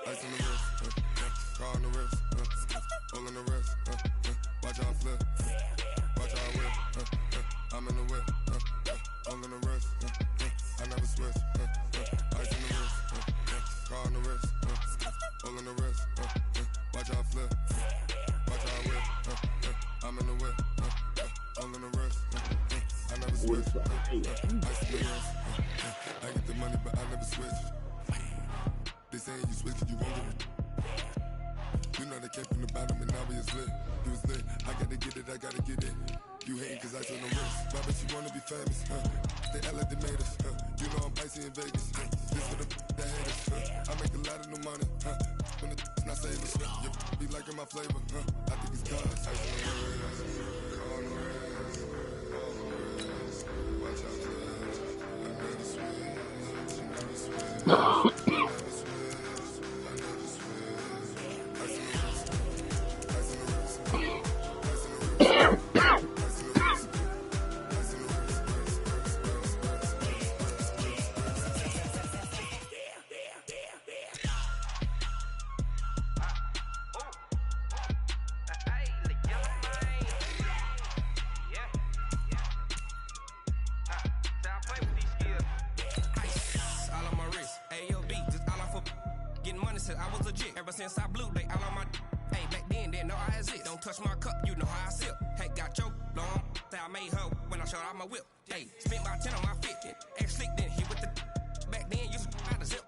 Ice on the wrist, car on the wrist, all on the wrist, watch how I flip, watch how I whip, I'm in the whip, all on the wrist, I never switch, ice on the wrist, car on the wrist, all on the wrist, watch how I flip, watch how I whip, I'm in the whip, all on the wrist, I never switch, ice on the wrist, I get the money but I never switch. They saying you switch and you won't get it. You know they came from the bottom and now we is lit. You was lit, I gotta get it, I gotta get it. You hating cause I told no wrist. Why but you wanna be famous, They act like they made us, You know I'm icy in Vegas, This for the that hate us, I make a lot of new money, When the not saving, You be liking my flavor, I think it's God's. Ice on the wrist, on the wrist, watch out for this. I never switch, you never switch. I was legit. Ever since I blew, they all on my. Hey, back then, didn't know I exist. Don't touch my cup, you know how I sip. Hey, got your long. Say I made her when I showed out my whip. Hey, spent about 10 on my 50. Ex slick, then hit with the. Back then, used to out the zip.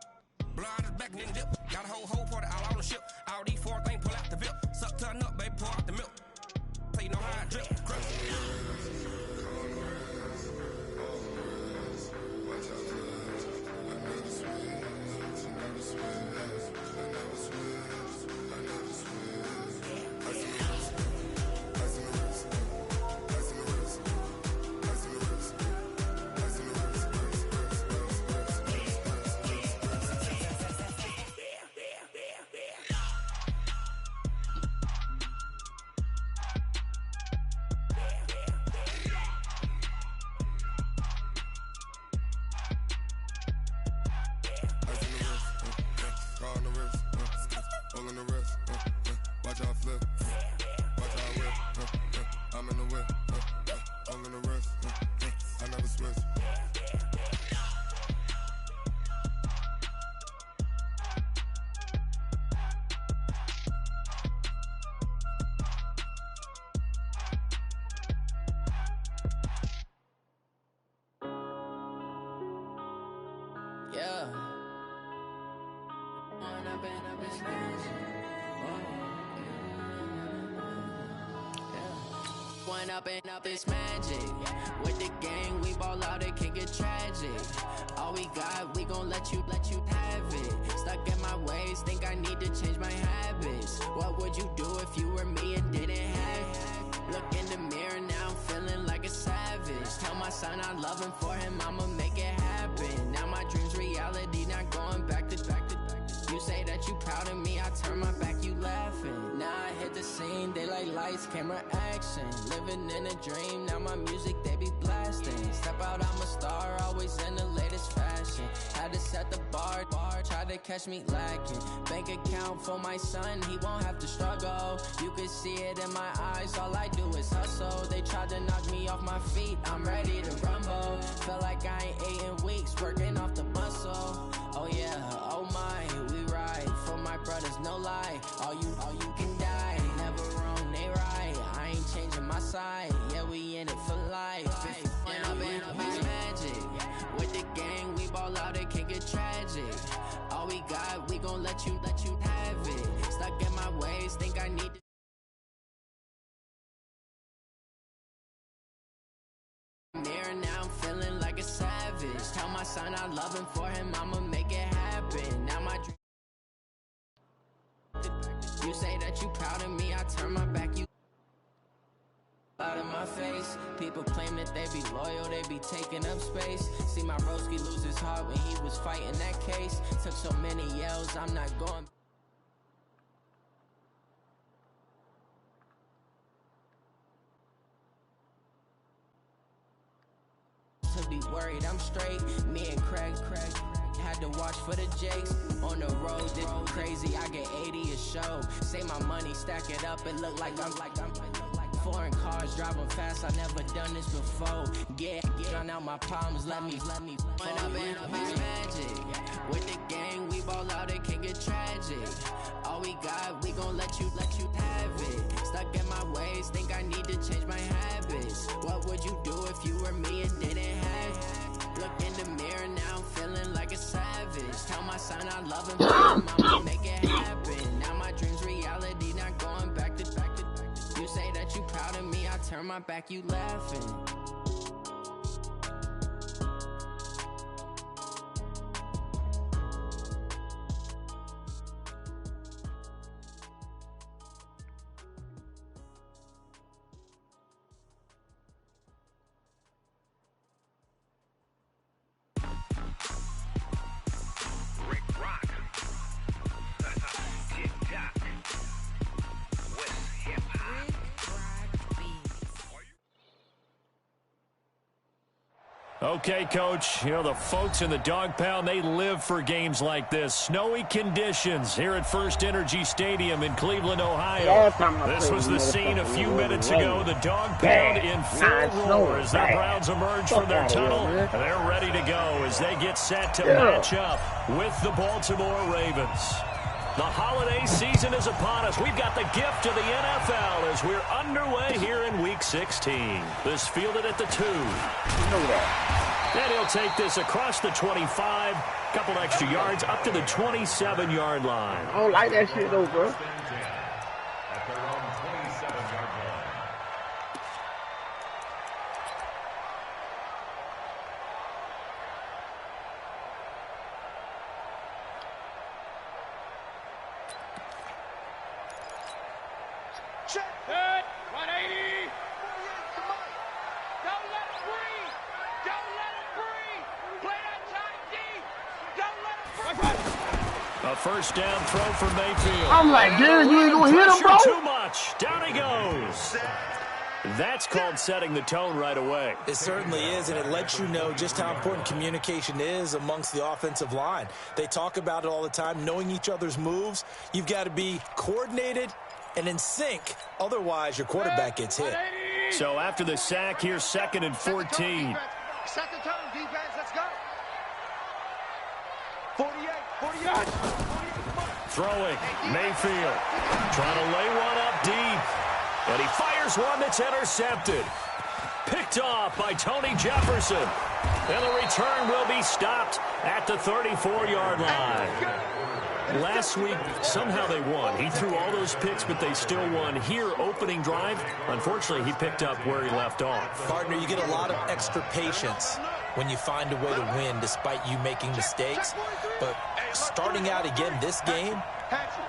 Blow out his back, then dip. Got a whole party all on the ship. All these 4 things, pull out the VIP. Suck, turn up, baby, pour out the milk. So you know how I drip. Crush. Yeah. One up and up is magic. With the gang, we ball out, it can get tragic. All we got, we gon' let you have it. Stuck in my ways, think I need to change my habits. What would you do if you were me and didn't have it? Look in the mirror, now I'm feeling like a savage. Tell my son I love him, for him I'ma make it happen. Now my dream's reality, not going back to. You say that you proud of me, I turn my back, you laughing. Now I hit the scene, they like lights, camera, action. Living in a dream, now my music, they be blasting. Step out, I'm a star, always in the latest fashion. Had to set the bar, try to catch me lacking. Bank account for my son, he won't have to struggle. You can see it in my eyes, all I do is hustle. They tried to knock me off my feet, I'm ready to rumble. Feel like I ain't ate in weeks, working off the muscle. Oh yeah, oh my, we ride for my brothers, no lie. All you can die, never wrong, they right. I ain't changing my side, yeah, we in it for life. When up and up is magic. With the gang, we ball out, it can get tragic. All we got, we gon' let you have it. Stuck in my ways, think I need to. Mirror, now I'm feeling like a savage. Tell my son I love him, for him I'ma make it happen. Now my dream. You say that you proud of me, I turn my back, you out of my face. People claim that they be loyal, they be taking up space. See my broski lose his heart when he was fighting that case. Took so many yells, I'm not going to be worried, I'm straight. Me and Craig had to watch for the jakes. On the road, this crazy, I get 80 a show. Say my money, stack it up, it look like I'm foreign cars, driving fast, I never done this before. Get drown out my problems, let me When up in it's magic. With the gang, we ball out, it can get tragic. All we got, we gon' let you have it. Stuck in my ways, think I need to change my habits. What would you do if you were me and didn't have it? Look in the mirror now, I'm feeling like a savage. Tell my son I love him, I'ma make it happen. Now my dreams reality, not going back to. You say that you proud of me, I turn my back, you laughing. Okay, Coach, you know, the folks in the dog pound, they live for games like this. Snowy conditions here at First Energy Stadium in Cleveland, Ohio. This was the scene a few minutes ago. The dog pound in full roar as the Browns emerge from their tunnel. They're ready to go as they get set to match up with the Baltimore Ravens. The holiday season is upon us. We've got the gift of the NFL as we're underway here in Week 16. This fielded at the 2. You know that. And he'll take this across the 25, couple extra yards, up to the 27-yard line. I don't like that shit though, bro. A first down throw for Mayfield. I'm like, dude, you ain't gonna hit him, bro? Too much. Down he goes. That's called setting the tone right away. It certainly is, and it lets you know just how important communication is amongst the offensive line. They talk about it all the time, knowing each other's moves. You've got to be coordinated and in sync. Otherwise, your quarterback gets hit. So after the sack, here's 2nd and 14. Set the tone, defense, let's go. 48. Throwing, Mayfield, trying to lay one up deep, and he fires one that's intercepted. Picked off by Tony Jefferson, and the return will be stopped at the 34-yard line. Last week, somehow they won. He threw all those picks, but they still won. Here, opening drive, unfortunately, he picked up where he left off. Partner, you get a lot of extra patience when you find a way to win despite you making mistakes. But starting out again this game,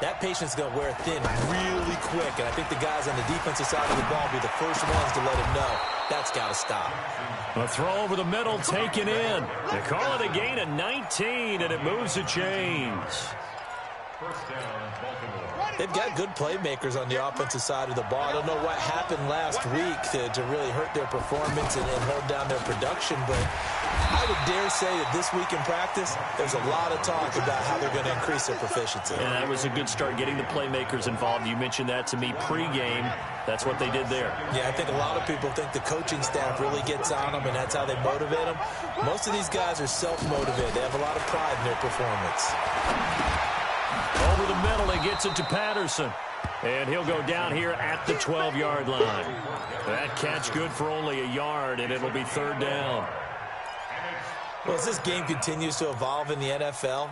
that patience is going to wear thin really quick. And I think the guys on the defensive side of the ball will be the first ones to let him know that's got to stop. A throw over the middle taken in. They call it a gain of 19, and it moves the chains. They've got good playmakers on the offensive side of the ball. I don't know what happened last week to really hurt their performance and hold down their production, but I would dare say that this week in practice, there's a lot of talk about how they're going to increase their proficiency. And that was a good start, getting the playmakers involved. You mentioned that to me pregame. That's what they did there. Yeah, I think a lot of people think the coaching staff really gets on them, and that's how they motivate them. Most of these guys are self-motivated. They have a lot of pride in their performance. Over the middle, he gets it to Patterson. And he'll go down here at the 12-yard line. That catch good for only a yard, and it'll be 3rd down. Well, as this game continues to evolve in the NFL,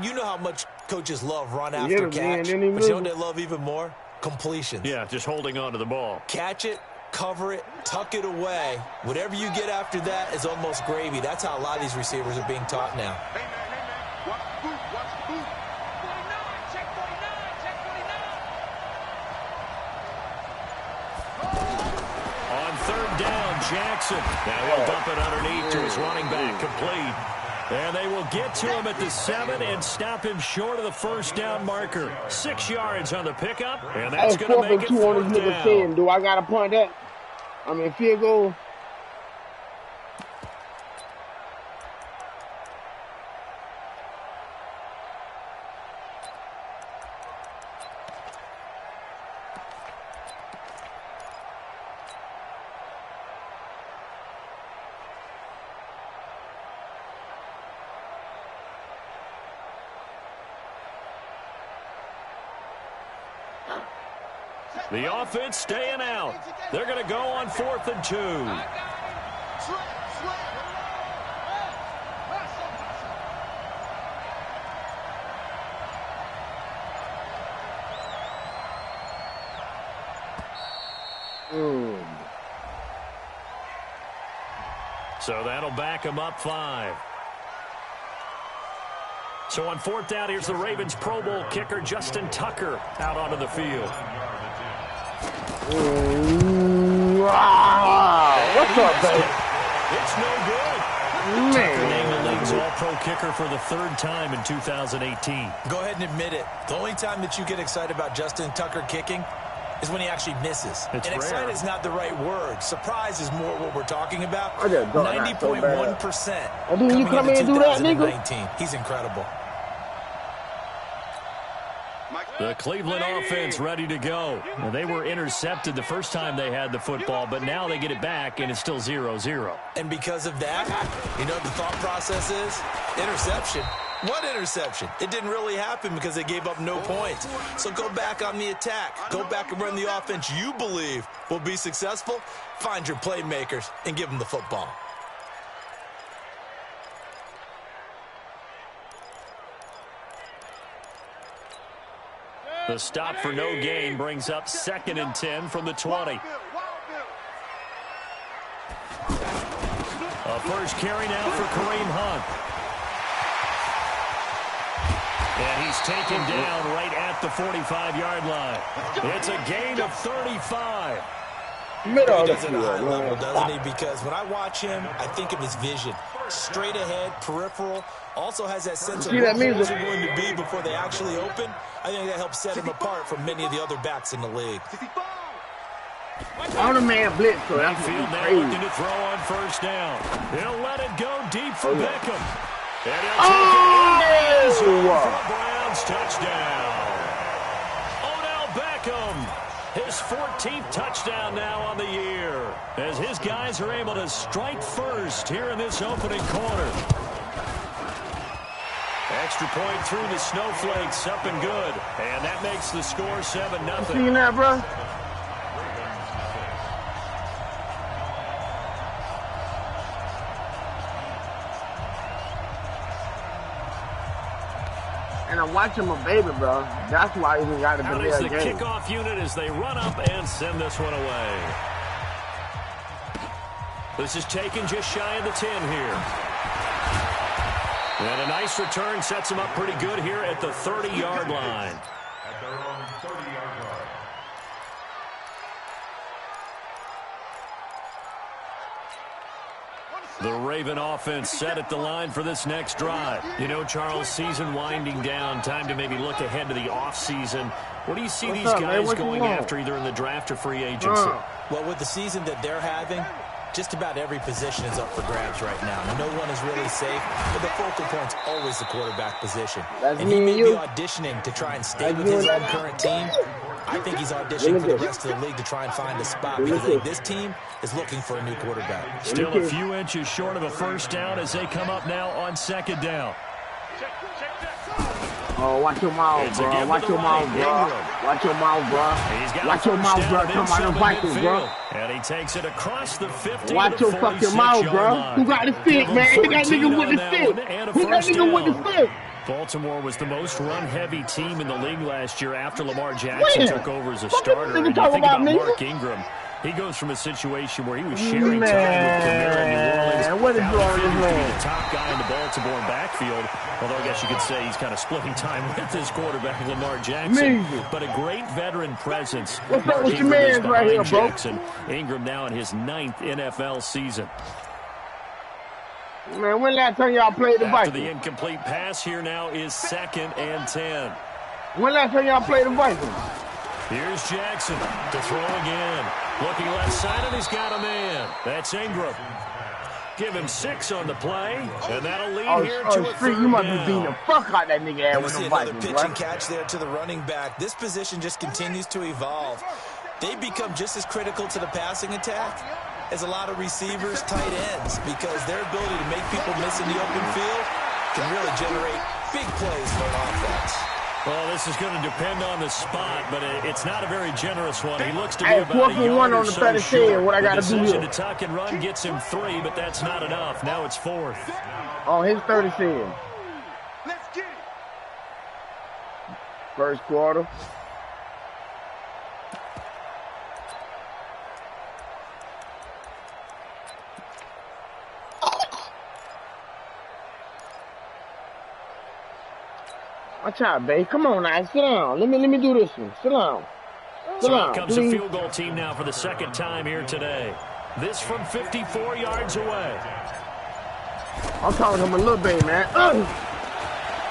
you know how much coaches love run after catch. But you know what they love even more? Completions. Yeah, just holding on to the ball. Catch it, cover it, tuck it away. Whatever you get after that is almost gravy. That's how a lot of these receivers are being taught now. Watch the boot, watch the boot. 49, check 49, check 49. On 3rd down, Jackson. Now he'll dump it underneath to his running back, complete. And they will get to him at the 7 and stop him short of the 1st down marker. 6 yards on the pickup, and that's going to make it 4th down. 10. Do I got to punt that? I mean, field goal. The offense staying out. They're going to go on 4th and 2. So that'll back him up 5. So on 4th down, here's the Ravens Pro Bowl kicker Justin Tucker out onto the field. What's up, baby? It's no good. Tucker named the league's all-pro kicker for the 3rd time in 2018. Go ahead and admit it. The only time that you get excited about Justin Tucker kicking is when he actually misses. It's and rare. excited is not the right word. Surprise is more what we're talking about. 90.1%. And then you come in and do that, nigga? He's incredible. The Cleveland offense ready to go. Well, they were intercepted the first time they had the football, but now they get it back, and it's still 0-0. And because of that, you know what the thought process is? Interception. What interception? It didn't really happen because they gave up no points. So go back on the attack. Go back and run the offense you believe will be successful. Find your playmakers and give them the football. The stop for no gain brings up 2nd and 10 from the 20. A first carry now for Kareem Hunt. And he's taken down right at the 45-yard line. It's a gain of 35. He does it at a high level, doesn't he? Because when I watch him, I think of his vision. Straight ahead, peripheral, also has that sense of where they're going to be before they actually open. I think that helps set him apart from many of the other backs in the league. On the man blitz, so that's Field now looking to throw on 1st down. He'll let it go deep for Beckham. And he'll take it for a Browns touchdown. Odell Beckham, his 14th touchdown now on the year, as his guys are able to strike first here in this opening quarter. Extra point through the Snowflakes, up and good. And that makes the score 7-0. You that, bro? And I'm watching my baby, bro. That's why he got to be there. Out is the kickoff unit as they run up and send this one away. This is taken just shy of the 10 here. And a nice return sets them up pretty good here at the 30-yard line. At their own 30-yard line. The Raven offense set at the line for this next drive. You know, Charles, season winding down, time to maybe look ahead to the offseason. What do you see these guys going after either in the draft or free agency? Well, with the season that they're having, just about every position is up for grabs right now. No one is really safe, but the focal point's always the quarterback position. And he may be auditioning to try and stay with his own current team. I think he's auditioning for the rest of the league to try and find a spot because I think this team is looking for a new quarterback. Still a few inches short of a 1st down as they come up now on 2nd down. Oh, watch your mouth, bro. Watch your mouth, bro. Watch your mouth, bro. Watch your mouth, bro. Come on, them Vikings, bro. And he takes it across the 50. Watch your fucking mouth, bro. Who got the stick, man? Hit that nigga with the stick. Hit that nigga with the stick. Baltimore was the most run-heavy team in the league last year after Lamar Jackson took over as a starter. And you think about Mark Ingram. He goes from a situation where he was sharing time with Kamara in New Orleans. What is wrong with this man? The top guy in the Baltimore backfield. Although I guess you could say he's kind of splitting time with his quarterback, Lamar Jackson. But a great veteran presence. What's up with your man right here, bro? Jackson. Ingram now in his 9th NFL season. Man, when last time y'all played the Vikings? After the incomplete pass, here now is 2nd and 10. When last time y'all played the Vikings? Here's Jackson to throw again. Looking left side, and he's got a man. That's Ingram. Give him 6 on the play, and that'll lead here to a 3rd you must down. be beating the fuck out that nigga ass with see the another Vikings, pitch and right? catch there to the running back. This position just continues to evolve. They become just as critical to the passing attack as a lot of receivers, tight ends, because their ability to make people miss in the open field can really generate big plays for an offense. Well, this is going to depend on the spot, but it's not a very generous one. He looks to be Hey, about 4th a and 1 yard on or the so 37. short. What I got to do decision here? to tuck and run gets him 3, but that's not enough. Now it's 4th. On his 37. Let's get it. First quarter. Watch out, babe. Come on now. Sit down. Let me do this one. Sit down. So out comes the field goal team now for the second time here today. This from 54 yards away. I'm talking to him a little bit, man.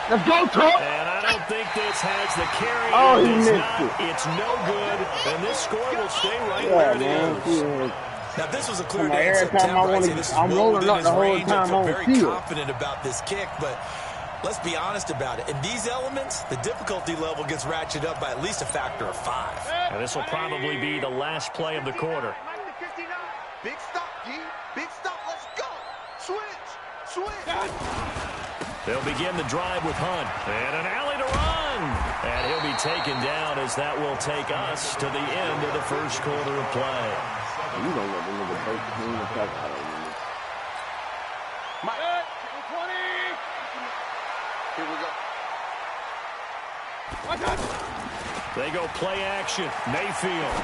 Let's go, Top. And I don't think this has the carry. Oh, he it's missed not. it. It's no good, and this score will stay right where it is. Yeah. Now, this was a clear Come on, day in every time September. I wanna- I'd say this is I'm well rolling within up his the whole range. I time feel on very field. confident about this kick, but let's be honest about it. In these elements, the difficulty level gets ratcheted up by at least a factor of 5. And this will probably be the last play of the quarter. Big stop, G. Big stop. Let's go. Switch. They'll begin the drive with Hunt. And an alley to run. And he'll be taken down as that will take us to the end of the first quarter of play. You don't let the nigga break clean the fuck out of you. Here we go. They go play action. Mayfield.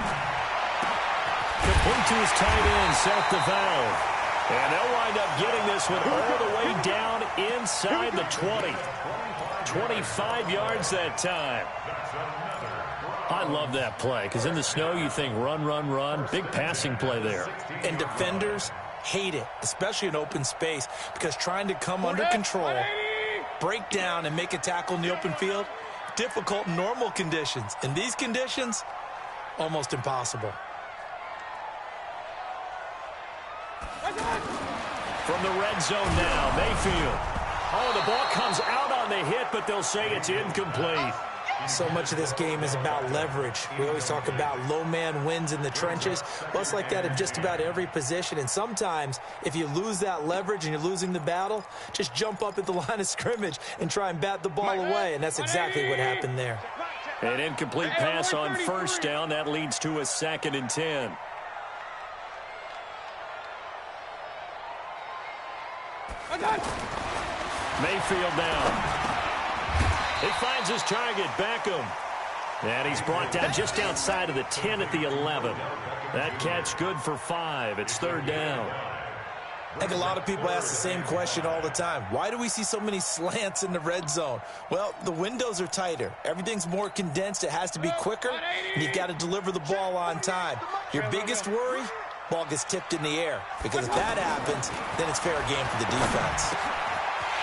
Complete to his tight end, Seth the Valve. And they'll wind up getting this one all the way down inside the 20. 25 yards that time. I love that play because in the snow you think run, run, run. Big passing play there. And defenders hate it, especially in open space, because trying to come under control, break down, and make a tackle in the open field, difficult in normal conditions. In these conditions, almost impossible. From the red zone now, Mayfield. Oh, the ball comes out on the hit, but they'll say it's incomplete. So much of this game is about leverage. We always talk about low man wins in the trenches. Well, it's like that in just about every position. And sometimes, if you lose that leverage and you're losing the battle, just jump up at the line of scrimmage and try and bat the ball away. And that's exactly what happened there. An incomplete pass on first down. That leads to a 2nd and 10. Mayfield down. He finds his target, Beckham. And he's brought down just outside of the 10 at the 11. That catch good for 5. It's 3rd down. I think a lot of people ask the same question all the time. Why do we see so many slants in the red zone? Well, the windows are tighter. Everything's more condensed. It has to be quicker, and you've got to deliver the ball on time. Your biggest worry? Ball gets tipped in the air. Because if that happens, then it's fair game for the defense.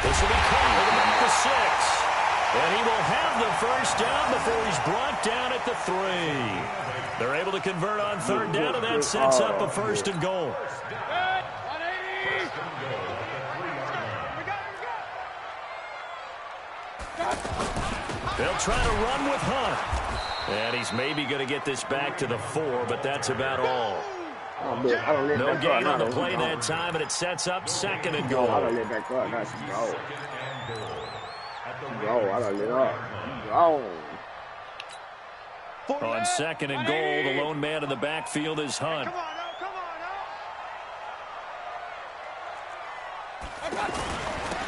This will be caught with about the 6. And he will have the first down before he's brought down at the 3. They're able to convert on 3rd down, and that sets up a 1st and goal. They'll try to run with Hunt. And he's maybe going to get this back to the 4, but that's about all. No gain on the play that time, and it sets up 2nd and goal. I don't let that go. That's go. Go. I don't let up. Go. On 2nd and goal, the lone man in the backfield is Hunt.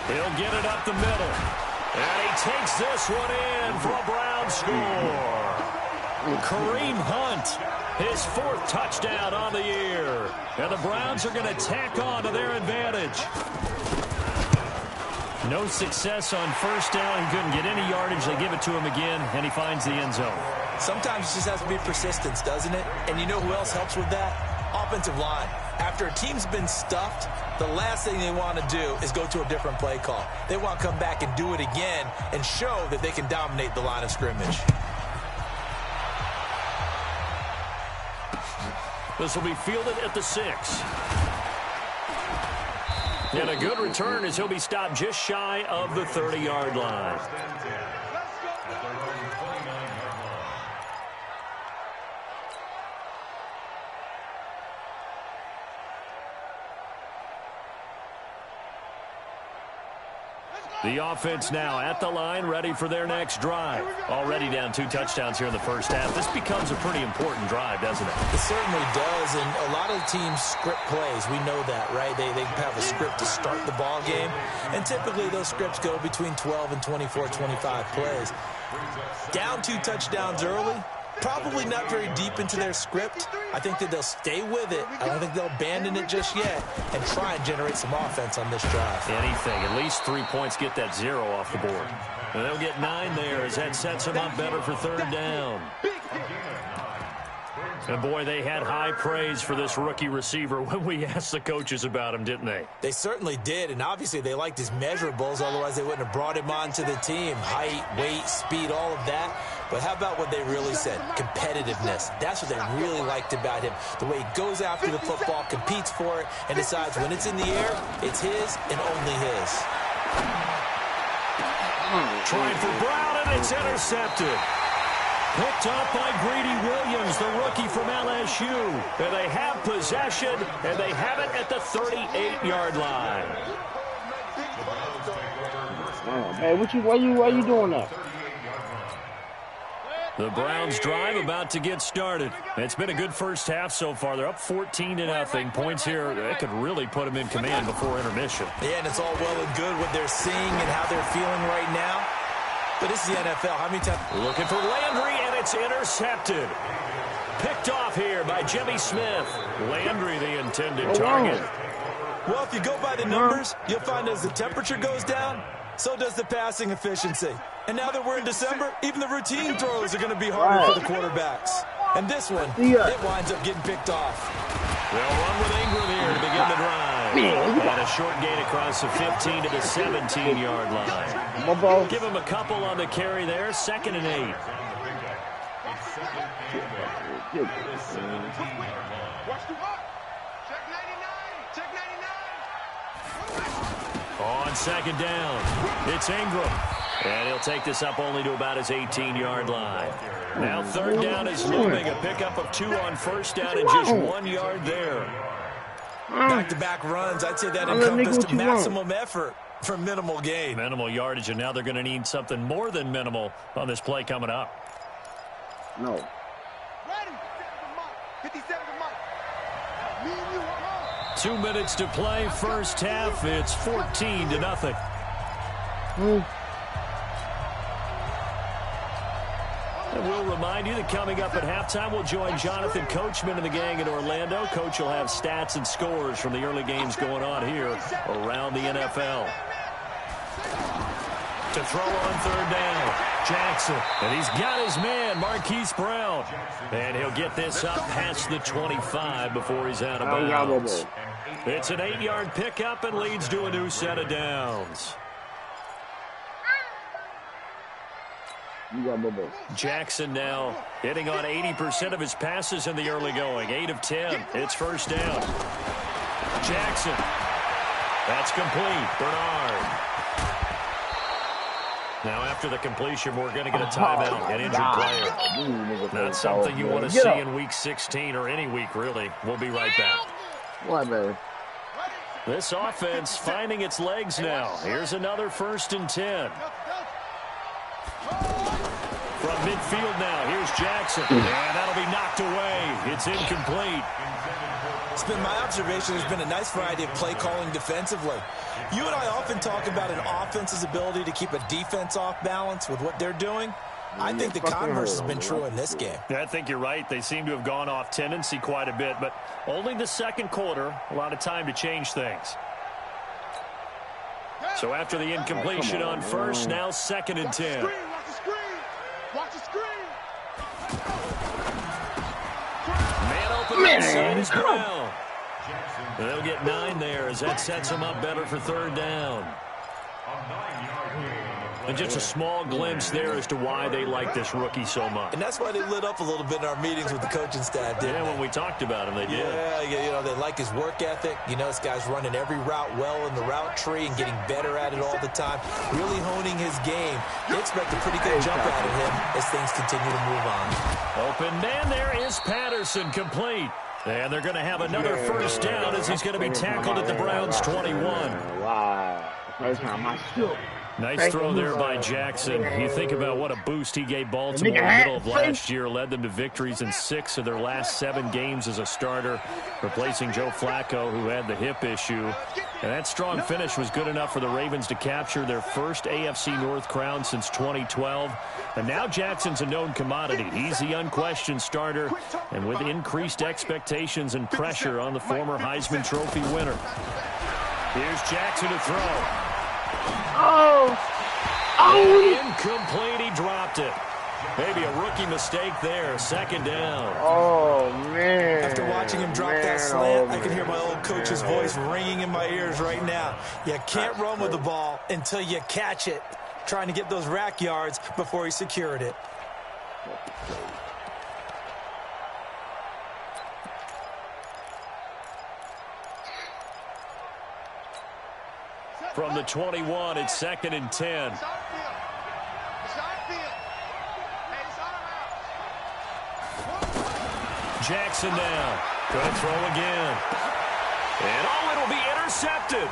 He'll get it up the middle. And he takes this one in for a Brown score. Kareem Hunt, his 4th touchdown on the year. And the Browns are going to tack on to their advantage. No success on first down. He couldn't get any yardage. They give it to him again, and he finds the end zone. Sometimes it just has to be persistence, doesn't it? And you know who else helps with that? Offensive line. After a team's been stuffed, the last thing they want to do is go to a different play call. They want to come back and do it again and show that they can dominate the line of scrimmage. This will be fielded at the 6. And a good return as he'll be stopped just shy of the 30-yard line. The offense now at the line, ready for their next drive. Already down 2 touchdowns here in the first half. This becomes a pretty important drive, doesn't it? It certainly does, and a lot of teams script plays. We know that, right? They have a script to start the ball game, and typically those scripts go between 12 and 24, 25 plays. Down 2 touchdowns early, probably not very deep into their script. I think that they'll stay with it. I don't think they'll abandon it just yet and try and generate some offense on this drive. Anything. At least 3 points, get that 0 off the board. And they'll get 9 there as that sets them up better for 3rd down. And, boy, they had high praise for this rookie receiver when we asked the coaches about him, didn't they? They certainly did, and obviously they liked his measurables. Otherwise, they wouldn't have brought him onto the team. Height, weight, speed, all of that. But how about what they really said? Competitiveness. That's what they really liked about him. The way he goes after the football, competes for it, and decides when it's in the air, it's his and only his. Trying for Brown, and it's intercepted. Picked up by Greedy Williams, the rookie from LSU. And they have possession, and they have it at the 38-yard line. Hey, why you doing that? The Browns drive about to get started. It's been a good first half so far. They're up 14-0. Points here, that could really put them in command before intermission. Yeah, and it's all well and good what they're seeing and how they're feeling right now. But this is the NFL. How many times? Looking for Landry, and it's intercepted. Picked off here by Jimmy Smith. Landry, the intended target. Well, if you go by the numbers, you'll find as the temperature goes down, so does the passing efficiency. And now that we're in December, even the routine throws are going to be harder for the quarterbacks. And this one, it winds up getting picked off. They'll run with Ingram here to begin the drive. And a short gain across the 15 to the 17-yard line. Give him a couple on the carry there. 2nd and 8. On 2nd down, it's Ingram. And he'll take this up only to about his 18-yard line. Now 3rd down is looming. A pickup of 2 on 1st down and just 1 yard there. Back-to-back runs, I'd say that encompassed maximum effort for minimal gain. Minimal yardage, and now they're going to need something more than minimal on this play coming up. No. Ready. 57 to Mike. Me and you, 2 minutes to play, first half. It's 14-0. And we'll remind you that coming up at halftime, we'll join Jonathan Coachman and the gang in Orlando. Coach will have stats and scores from the early games going on here around the NFL. To throw on 3rd down, Jackson. And he's got his man, Marquise Brown. And he'll get this up past the 25 before he's out of bounds. It's an 8-yard pickup and leads to a new set of downs. Jackson now hitting on 80% of his passes in the early going. 8 of 10. It's 1st down. Jackson. That's complete. Bernard. Now after the completion, we're going to get a timeout, an injured player. Not something you want to see in Week 16 or any week, really. We'll be right back. What, man? This offense finding its legs now. Here's another 1st and 10. From midfield now, here's Jackson. And that'll be knocked away. It's incomplete. It's been my observation there's been a nice variety of play calling defensively. You and I often talk about an offense's ability to keep a defense off balance with what they're doing. I think the converse has been true in this game. Yeah, I think you're right. They seem to have gone off tendency quite a bit, but only the 2nd quarter, a lot of time to change things. So after the incompletion on 1st, now 2nd and 10. Watch the screen. Man open inside is Brown. They'll get 9 there as that sets them up better for 3rd down. And just a small glimpse there as to why they like this rookie so much. And that's why they lit up a little bit in our meetings with the coaching staff, didn't they? When we talked about him, they did. Yeah, you know, they like his work ethic. You know, this guy's running every route well in the route tree and getting better at it all the time, really honing his game. They expect a pretty good jump out of him as things continue to move on. Open man there is Patterson, complete. And they're going to have another 1st down as he's going to be tackled at the Browns' 21. Wow. First time I shook. Nice throw there by Jackson. You think about what a boost he gave Baltimore in the middle of last year, led them to victories in 6 of their last 7 games as a starter, replacing Joe Flacco, who had the hip issue. And that strong finish was good enough for the Ravens to capture their first AFC North crown since 2012. And now Jackson's a known commodity. He's the unquestioned starter, and with increased expectations and pressure on the former Heisman Trophy winner. Here's Jackson to throw. Incomplete. He dropped it. Maybe a rookie mistake there. 2nd down. Oh, man. After watching him drop that slant, I can hear my old coach's voice ringing in my ears right now. You can't run with the ball until you catch it. Trying to get those rack yards before he secured it. From the 21, it's 2nd and 10. Jackson now. Gonna throw again. And it'll be intercepted.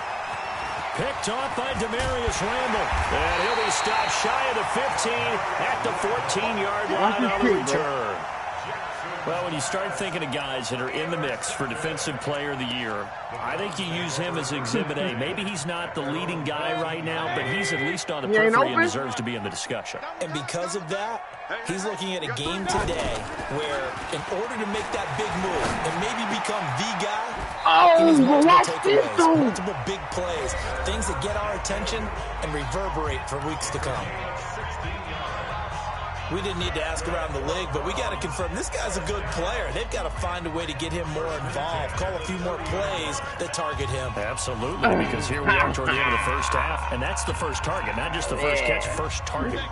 Picked off by Demarius Randall. And he'll be stopped shy of the 15 at the 14-yard line on the return. Well, when you start thinking of guys that are in the mix for Defensive Player of the Year, I think you use him as Exhibit A. Maybe he's not the leading guy right now, but he's at least on the periphery and deserves to be in the discussion. And because of that, he's looking at a game today where, in order to make that big move and maybe become the guy, he needs multiple takeaways, multiple big plays, things that get our attention and reverberate for weeks to come. We didn't need to ask around the league, but we got to confirm this guy's a good player. They've got to find a way to get him more involved, call a few more plays that target him. Absolutely, because here we are toward the end of the first half, and that's the first target, not just the first catch, first target.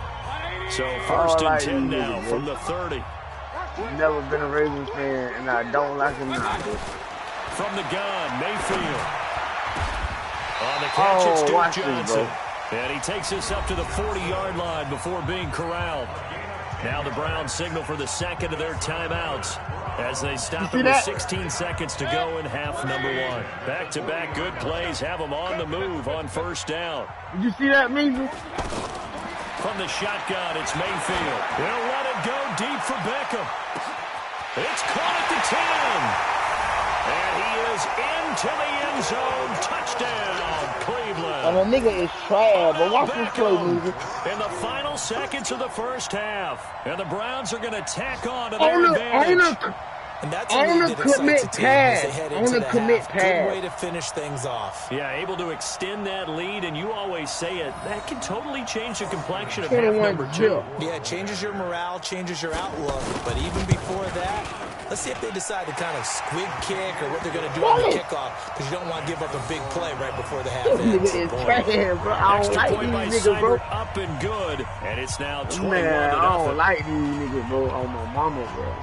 So 1st and 10 now from the 30. Never been a Ravens fan, and I don't like him now. From the gun, Mayfield. On the catch, it's Duke Johnson. And he takes us up to the 40-yard line before being corralled. Now the Browns signal for the 2nd of their timeouts as they stop it with 16 seconds to go in half number 1. Back-to-back good plays have them on the move on 1st down. Did you see that, Mayfield? From the shotgun, it's Mayfield. They'll let it go deep for Beckham. It's caught at the 10. And he is into the end zone. Touchdown, Cleveland. And a nigga is trash, but watch this play, Mayfield. In the final seconds of the first half. And the Browns are going to tack on to their advantage. And that's a lead that excites the team as they head into the half. Good way to finish things off. Yeah, able to extend that lead, and you always say it, that can totally change the complexion of half number 2. Yeah, it changes your morale, changes your outlook, but even before that, let's see if they decide to kind of squib kick or what they're going to do on the kickoff, because you don't want to give up a big play right before the half ends. Extra point by Seibert, up and good, and it's now 21-0. Man, I don't like these niggas, bro, on my mama, bro.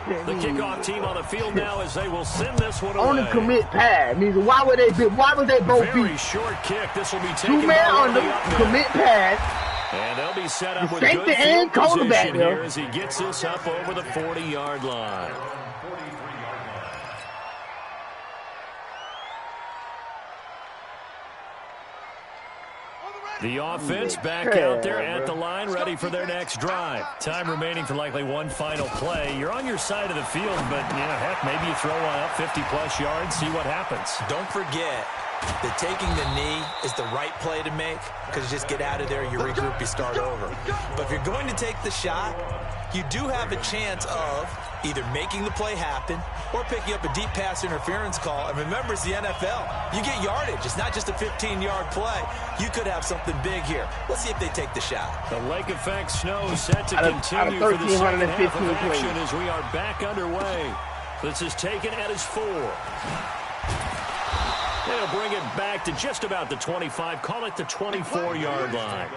The kickoff team on the field now as they will send this one away. On the commit pass. Why would they both be? Very short kick. This will be taken 2 man on the commit pass. And they'll be set up with good field position here as he gets this up over the 40-yard line. The offense back out there at the line, ready for their next drive. Time remaining for likely one final play. You're on your side of the field, but, heck, maybe you throw one up 50-plus yards, see what happens. Don't forget that taking the knee is the right play to make, because you just get out of there, you regroup, you start over. But if you're going to take the shot, you do have a chance of either making the play happen or picking up a deep pass interference call. And remember, it's the NFL. You get yardage. It's not just a 15-yard play. You could have something big here. Let's see if they take the shot. The lake effect snow set to continue for the second half of action as we are back underway. This is taken at his 4. They'll bring it back to just about the 25. Call it the 24-yard line.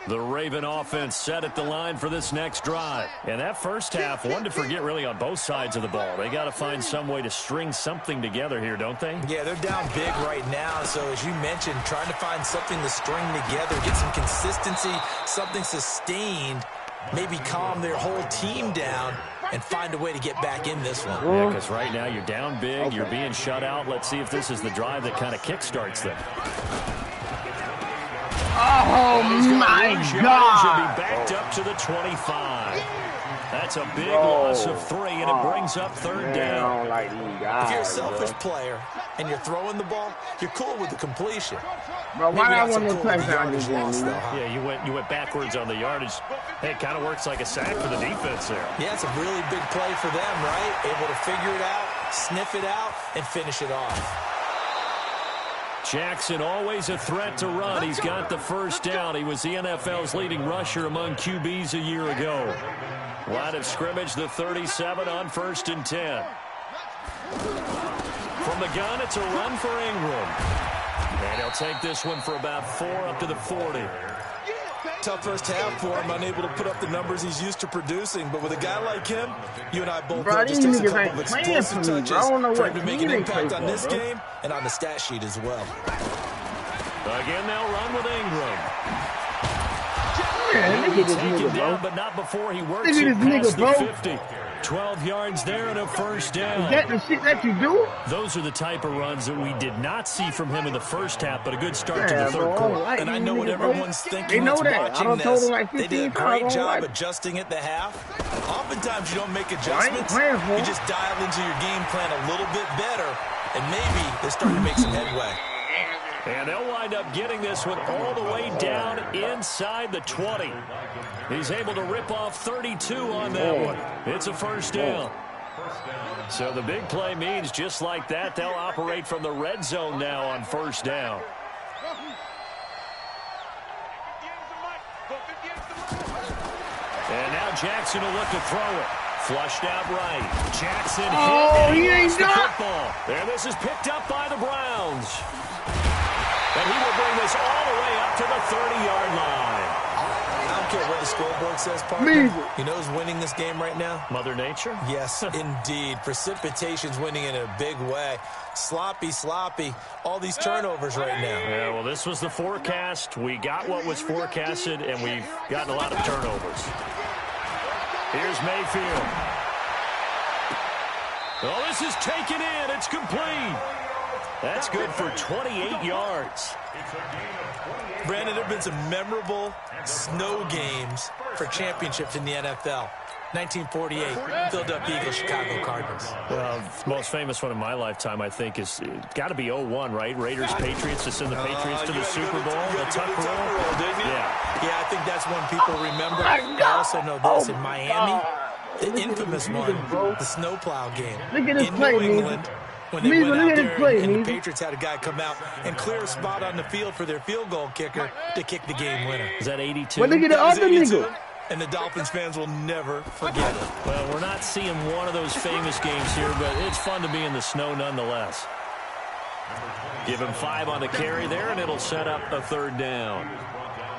The Raven offense set at the line for this next drive. And that first half, one to forget really on both sides of the ball. They got to find some way to string something together here, don't they? Yeah, they're down big right now. So as you mentioned, trying to find something to string together, get some consistency, something sustained, maybe calm their whole team down and find a way to get back in this one. Yeah, because right now you're down big. Okay. You're being shut out. Let's see if this is the drive that kind of kickstarts them. Oh, my God. Should be backed up to the 25. That's a big loss of 3, and it brings up third down. I don't like these guys, if you're a selfish player and you're throwing the ball, you're cool with the completion. Bro, why not want to touchdown this game? Yeah, you went backwards on the yardage. Hey, it kind of works like a sack for the defense there. Yeah, it's a really big play for them, right? Able to figure it out, sniff it out, and finish it off. Jackson always a threat to run. He's got the first down. He was the NFL's leading rusher among QBs a year ago. Line of scrimmage, the 37 on 1st and 10. From the gun, it's a run for Ingram. And he'll take this one for about 4 up to the 40. Tough first half for him, unable to put up the numbers he's used to producing. But with a guy like him, you and I both know it just takes a couple of explosive touches for him to make an impact on this game and on the stat sheet as well. Again, they'll run with Ingram. Yeah, He'll be taken down, but not before he works it past the 50. 12 yards there and a first down. Is that the shit that you do? Those are the type of runs that we did not see from him in the first half, but a good start to the third quarter. And I know what everyone's thinking that's watching this. They did a great job adjusting at the half. Oftentimes you don't make adjustments. You just dial into your game plan a little bit better, and maybe they're starting to make some headway. And they'll wind up getting this one all the way down inside the 20. He's able to rip off 32 on that one. It's a first down. So the big play means just like that, they'll operate from the red zone now on first down. And now Jackson will look to throw it. Flushed out right. Jackson hit, and he ain't the football. And this is picked up by the Browns. And he will bring this all the way up to the 30-yard line. I don't care what the scoreboard says, partner. You know who's winning this game right now? Mother Nature? Yes, indeed. Precipitation's winning in a big way. Sloppy. All these turnovers right now. Yeah, well, this was the forecast. We got what was forecasted, and we've gotten a lot of turnovers. Here's Mayfield. Oh, this is taken in. It's complete. That's good for 28 yards. Brandon, there have been some memorable snow games for championships in the NFL. 1948, Philadelphia Eagles, Chicago Cardinals. Well, the most famous one in my lifetime, I think, is got to be 01, right? Raiders, Patriots, to send the Patriots to the Super Bowl. The tuck roll, didn't you? Yeah, I think that's one people remember. I also know this in Miami, the infamous one, the snowplow game. Look at this in play, New England. When they went out there and the Patriots had a guy come out and clear a spot on the field for their field goal kicker to kick the game winner. Is that 82? Well, look at the other nigga. And the Dolphins fans will never forget it. Well, we're not seeing one of those famous games here, but it's fun to be in the snow nonetheless. Give him 5 on the carry there, and it'll set up a third down.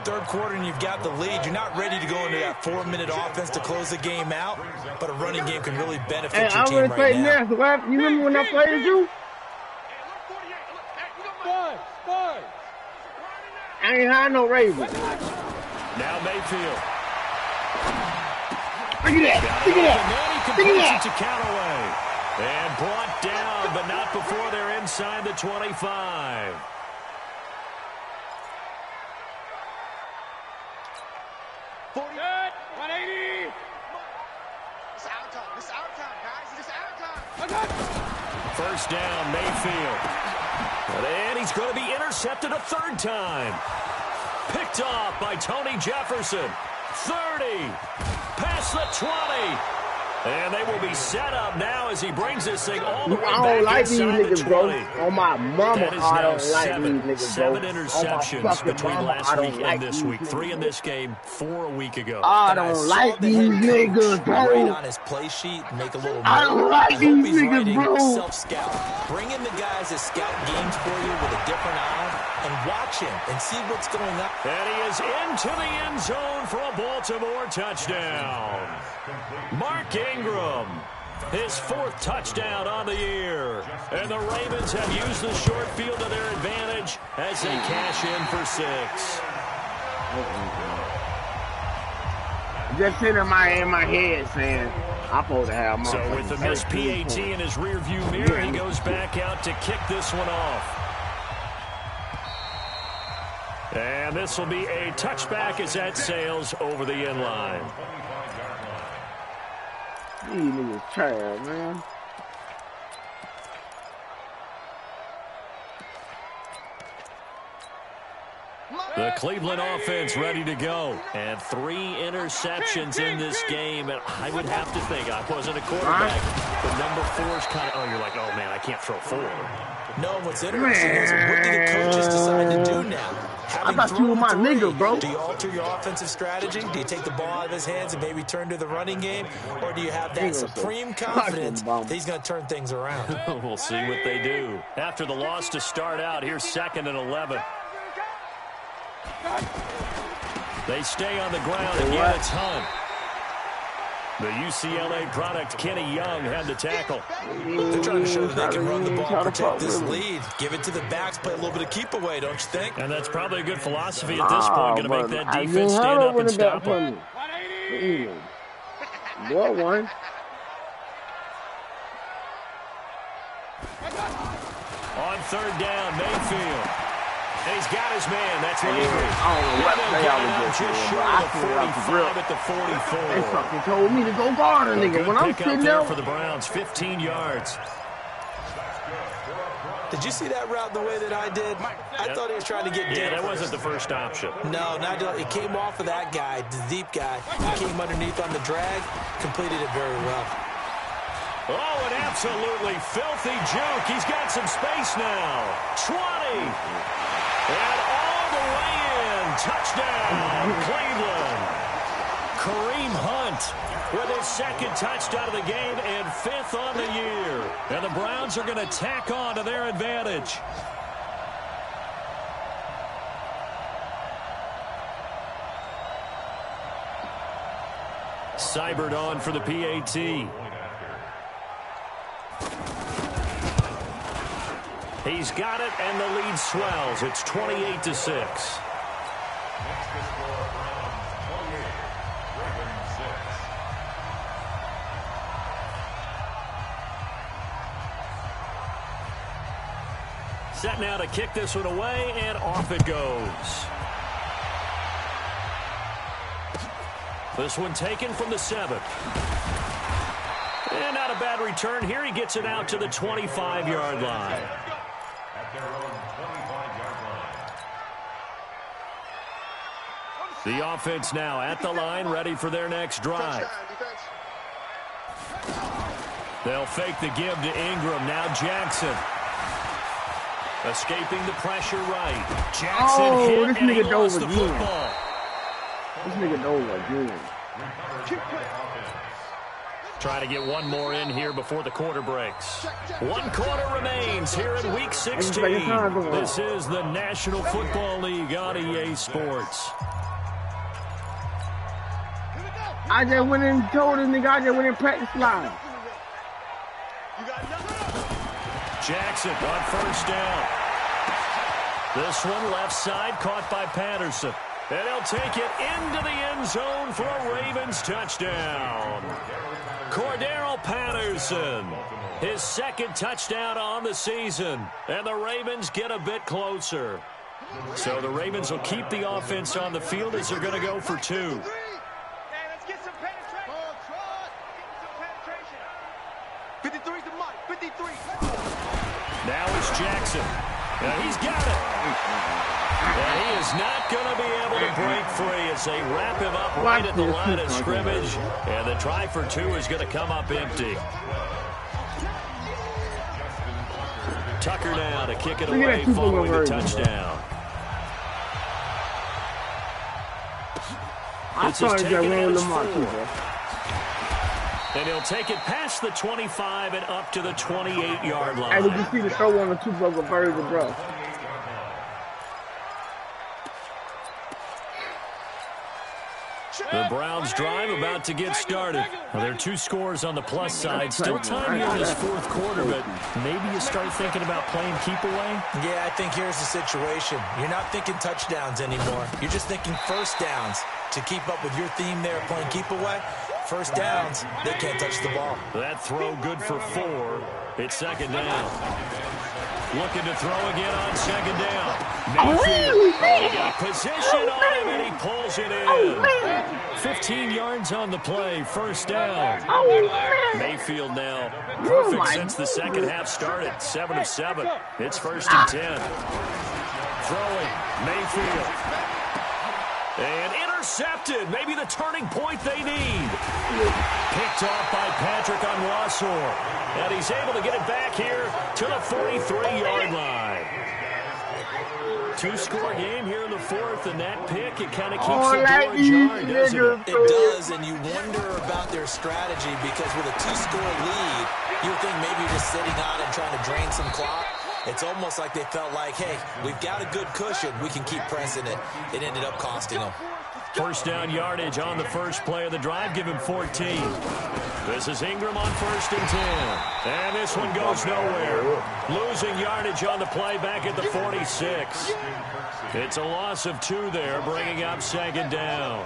Third quarter and you've got the lead. You're not ready to go into that 4-minute offense to close the game out, but a running game can really benefit your team right now. You remember when I played you? I ain't had no Ravens. Now Mayfield. Look at that. Look at that. Look at that. To Callaway. And brought down, but not before they're inside the 25. Good. 180. It's our time. It's our time, guys. It's our time. First down, Mayfield. And he's going to be intercepted a third time. Picked off by Tony Jefferson. 30. Past the 20. And they will be set up now as he brings this thing all the way back inside the 20. Oh, my mama, that is I now don't like these niggas, seven bro. interceptions between mama, last week like and this week. 3 in this game, 4 a week ago. I don't like these niggas, bro. Write on his play sheet, make a little. I don't like these niggas, bro. Self-scout. Bring in the guys that scout games for you with a different eye and watch him and see what's going on. And he is into the end zone for a Baltimore touchdown. Mark Ingram, his 4th touchdown on the year. And the Ravens have used the short field to their advantage as they cash in for 6. Just sitting in my head saying, I'm supposed to have my. So with the missed PAT in his rearview mirror, he goes back out to kick this one off. And this will be a touchback as that sails over the end line. These niggas trash, man. The Cleveland offense ready to go. And 3 interceptions in this game. And I would have to think, I wasn't a quarterback, but number 4's kind of, you're like, oh, man, I can't throw 4. No, what's interesting is what do the coaches decide to do now? I thought you were my nigga, bro. Do you alter your offensive strategy? Do you take the ball out of his hands and maybe turn to the running game? Or do you have that supreme confidence that he's going to turn things around? We'll see what they do. After the loss to start out, here's 2nd and 11. They stay on the ground. Again, it's Hunt. The UCLA product, Kenny Young, had the tackle. They're trying to show that they can run the ball, protect this lead. Give it to the backs, play a little bit of keep away, don't you think? And that's probably a good philosophy at this point. Going to make that defense stand up and stop them. Boy, one. On 3rd down, Mayfield. And he's got his man. That's Landry. I don't know what play I was just short of the 45 at the 44. They fucking told me to go guard a nigga. When I'm sitting there for the Browns, 15 yards. Did you see that route the way that I did? I thought he was trying to get deep. Yeah, that wasn't the first option. No, not it came off of that guy, the deep guy. He came underneath on the drag, completed it very well. Oh, an absolutely filthy juke. He's got some space now. 20. And all the way in. Touchdown, Cleveland. Kareem Hunt with his 2nd touchdown of the game and 5th on the year. And the Browns are going to tack on to their advantage. Seibert on for the PAT. He's got it, and the lead swells. It's 28-6. Set now to kick this one away, and off it goes. This one taken from the 7th. And not a bad return here. He gets it out to the 25-yard line. The offense now at the line, ready for their next drive. They'll fake the give to Ingram. Now Jackson. Escaping the pressure right. Jackson hit, this and he nigga lost dove the again. football. This nigga dove again. Trying to get one more in here before the quarter breaks. 1 quarter remains here in Week 16. This is the National Football League on EA Sports. I just went and told this nigga I just went in practice line. Jackson on 1st down. This one left side caught by Patterson. And he'll take it into the end zone for a Ravens touchdown. Cordero Patterson, his 2nd touchdown on the season. And the Ravens get a bit closer. So the Ravens will keep the offense on the field as they're going to go for 2. Now it's Jackson. And he's got it. And he is not going to be able to break free as they wrap him up right at the line of scrimmage. And the try for 2 is going to come up empty. Tucker now to kick it away following the touchdown. This is taken at his 4. And he'll take it past the 25 and up to the 28-yard line. Hey, did you see the throw on the 2 broken birds, bro? The the Browns drive about to get started. Well, there are 2 scores on the plus side. Still time here in this fourth quarter, but maybe you start thinking about playing keep away? Yeah, I think here's the situation. You're not thinking touchdowns anymore. You're just thinking first downs. To keep up with your theme there, playing keep away, first downs, they can't touch the ball. That throw good for 4. It's second down. Looking to throw again on second down. Mayfield. He got position on him, and he pulls it in. 15 yards on the play. First down. Mayfield now perfect since the second half started. 7 of 7. It's first and 10. Throwing. Mayfield. And intercepted. Maybe the turning point they need. Picked off by Patrick Onwuasor. And he's able to get it back here to the 43-yard line. 2-score game here in the fourth, and that pick, it kind of keeps the door ajar, doesn't it? It does, and you wonder about their strategy because with a 2-score lead, you would think maybe you're just sitting on it and trying to drain some clock. It's almost like they felt like, hey, we've got a good cushion. We can keep pressing it. It ended up costing them. First down yardage on the first play of the drive. Give him 14. This is Ingram on first and 10. And this one goes nowhere. Losing yardage on the play back at the 46. It's a loss of 2 there, bringing up second down.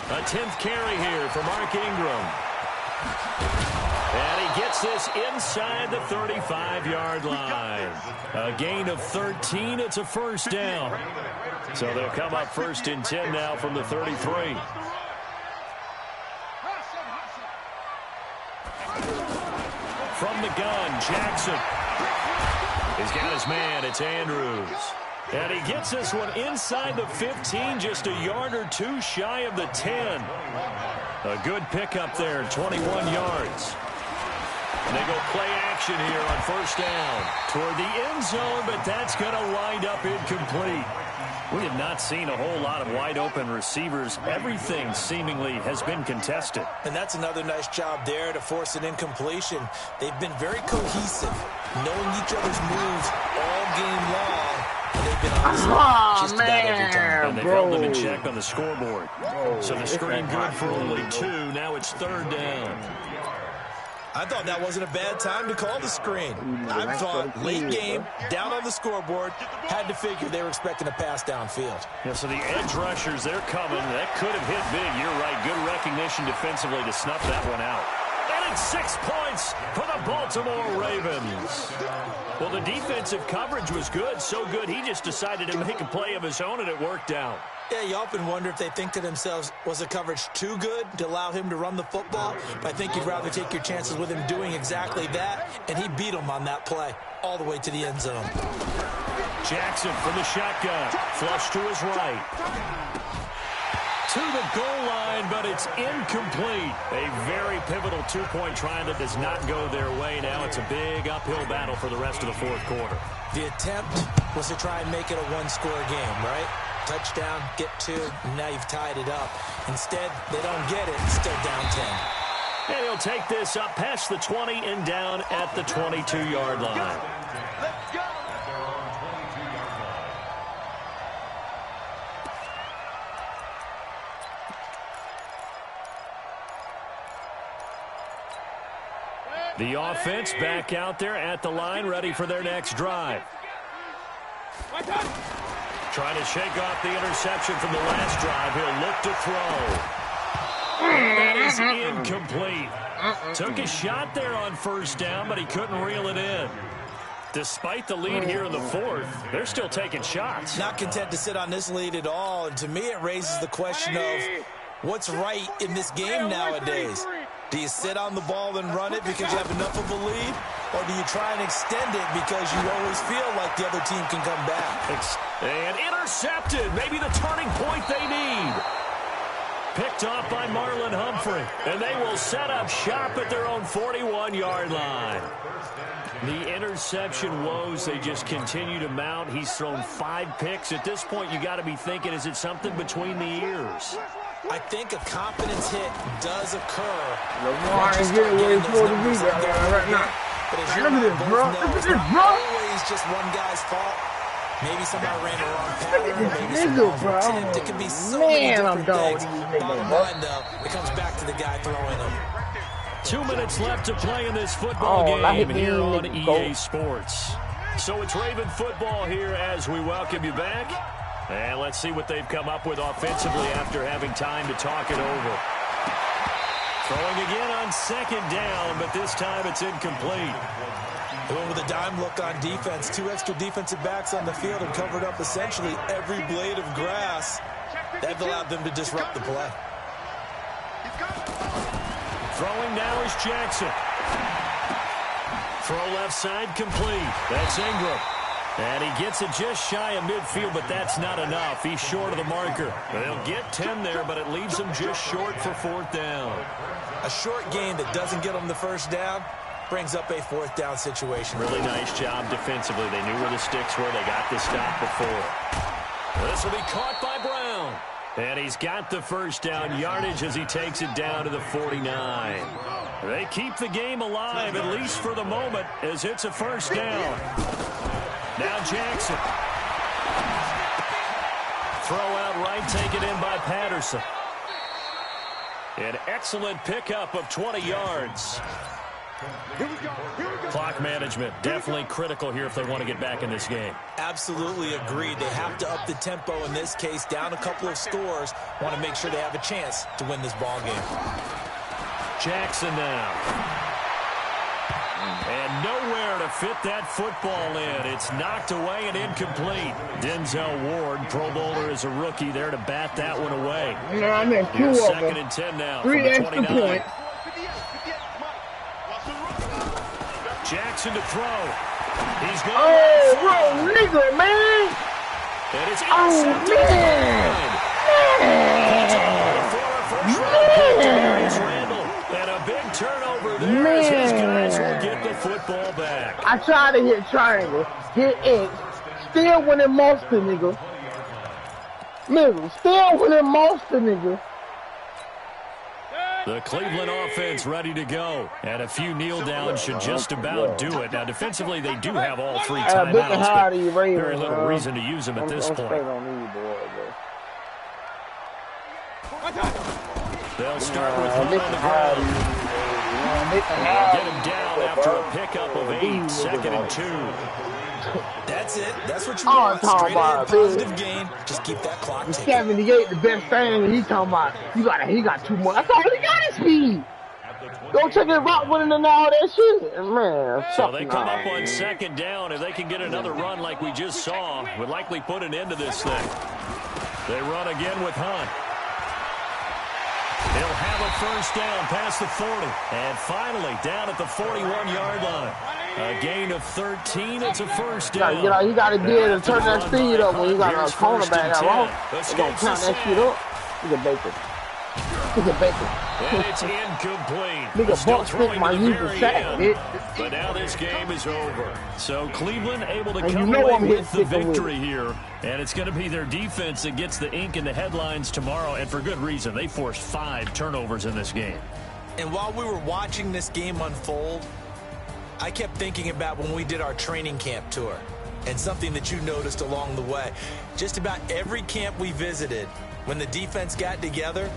A 10th carry here for Mark Ingram. And he gets this inside the 35-yard line. A gain of 13. It's a first down. So they'll come up first and 10 now from the 33. From the gun, Jackson. He's got his man. It's Andrews. And he gets this one inside the 15, just a yard or 2 shy of the 10. A good pickup there, 21 yards. And they go play action here on first down toward the end zone, but that's going to wind up incomplete. We have not seen a whole lot of wide-open receivers. Everything seemingly has been contested. And that's another nice job there to force an incompletion. They've been very cohesive, knowing each other's moves all game long. And they've been on just about every time. And they've held them in check on the scoreboard. So the screen good for only 2. Now it's third down. I thought that wasn't a bad time to call the screen. I thought late game, down on the scoreboard, had to figure they were expecting a pass downfield. Yeah, so the edge rushers, they're coming. That could have hit big. You're right. Good recognition defensively to snuff that one out. And it's 6 points for the Baltimore Ravens. Well, the defensive coverage was good. So good, he just decided to make a play of his own, and it worked out. Yeah, you often wonder if they think to themselves, was the coverage too good to allow him to run the football? But I think you'd rather take your chances with him doing exactly that, and he beat him on that play all the way to the end zone. Jackson from the shotgun, flush to his right. To the goal line, but it's incomplete. A very pivotal 2-point try that does not go their way. Now it's a big uphill battle for the rest of the fourth quarter. The attempt was to try and make it a 1-score game, right? Touchdown, get 2, and now you've tied it up. Instead, they don't get it. Still down 10. And he'll take this up past the 20 and down at the 22-yard line. Let's go. The offense back out there at the line, ready for their next drive. Trying to shake off the interception from the last drive. He'll look to throw. That is incomplete. Took a shot there on first down, but he couldn't reel it in. Despite the lead here in the fourth, they're still taking shots. Not content to sit on this lead at all. And to me, it raises the question of what's right in this game nowadays. Do you sit on the ball and run it because you have enough of a lead? Or do you try and extend it because you always feel like the other team can come back? And intercepted. Maybe the turning point they need. Picked off by Marlon Humphrey. And they will set up shop at their own 41-yard line. The interception woes, they just continue to mount. He's thrown 5 picks. At this point, you got to be thinking, is it something between the ears? I think a confidence hit does occur. Lamar is getting where he's supposed to be right now. But as Look at this, bro. Look at this, bro. Always just one guy's fault. Maybe somebody ran the wrong pattern, maybe some attempt. It could be so many different things. Bottom line, though, it comes back to the guy throwing them. 2 minutes left to play in this football game here on EA Sports. So it's Raven football here as we welcome you back. And let's see what they've come up with offensively after having time to talk it over. Throwing again on second down, but this time it's incomplete. They went with a dime look on defense. 2 extra defensive backs on the field and covered up essentially every blade of grass. That allowed them to disrupt the play. Throwing now is Jackson. Throw left side complete. That's Ingram. And he gets it just shy of midfield, but that's not enough. He's short of the marker. They'll get 10 there, but it leaves them just short for 4th down. A short gain that doesn't get them the first down brings up a 4th down situation. Really nice job defensively. They knew where the sticks were. They got the stop before. This will be caught by Brown. And he's got the first down yardage as he takes it down to the 49. They keep the game alive, at least for the moment, as it's a first down. Now Jackson. Throw out right, taken in by Patterson. An excellent pickup of 20 yards. Clock management, definitely critical here if they want to get back in this game. Absolutely agreed. They have to up the tempo in this case, down a couple of scores. Want to make sure they have a chance to win this ball game. Jackson now. And nowhere to fit that football in. It's knocked away and incomplete. Denzel Ward, Pro Bowler as a rookie, there to bat that one away. Yeah, I mean, 2 of them. 2nd and 10 now. 3 extra points. Jackson to throw. He's going. Oh, bro, nigga, man. And it's and a big turnover there as his guys will get the football back. I tried to hit triangle, hit X, still winning monster, nigga. Nigga, still winning monster, nigga. The Cleveland offense ready to go. And a few kneel downs should just about do it. Now, defensively, they do have all 3 timeouts, but very little reason to use them at this point. They'll start with Hunt on the ground. They'll get him down after a pickup of 8, 2nd and 2. That's it. That's what you want. Straight ahead, positive gain. Just keep that clock ticking. 78, the best thing he talking about. He got 2 more. That's all he got is speed. Go check it route running and all that shit. Man, so they come up on 2nd down. If they can get another run like we just saw, would likely put an end to this thing. They run again with Hunt. He'll have a first down past the 40. And finally, down at the 41-yard line. A gain of 13. It's a first down. You got to get it and turn that speed up when you got a cornerback out long. You're going to count that shit up. Look at Baker. Look at Baker. And it's incomplete. Nigga, Still Buck throwing stick my the usual very sack. end. But now this game is over. So Cleveland able to come away with the victory here. And it's going to be their defense that gets the ink in the headlines tomorrow. And for good reason. They forced 5 turnovers in this game. And while we were watching this game unfold, I kept thinking about when we did our training camp tour and something that you noticed along the way. Just about every camp we visited, when the defense got together,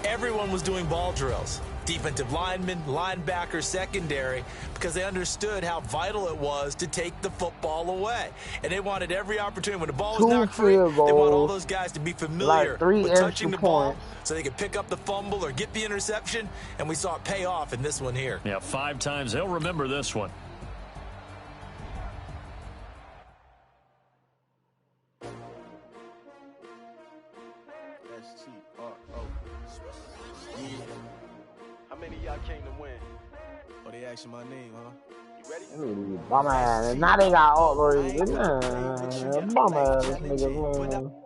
everyone was doing ball drills. Defensive linemen, linebackers, secondary, because they understood how vital it was to take the football away. And they wanted every opportunity. When the ball was knocked free, they want all those guys to be familiar with touching the ball so they could pick up the fumble or get the interception. And we saw it pay off in this one here. Yeah, 5 times. They'll remember this one. Y'all came to win. Oh, they asking my name, huh? You ready? Bum ass. Now they got all those. Bum ass, nigga.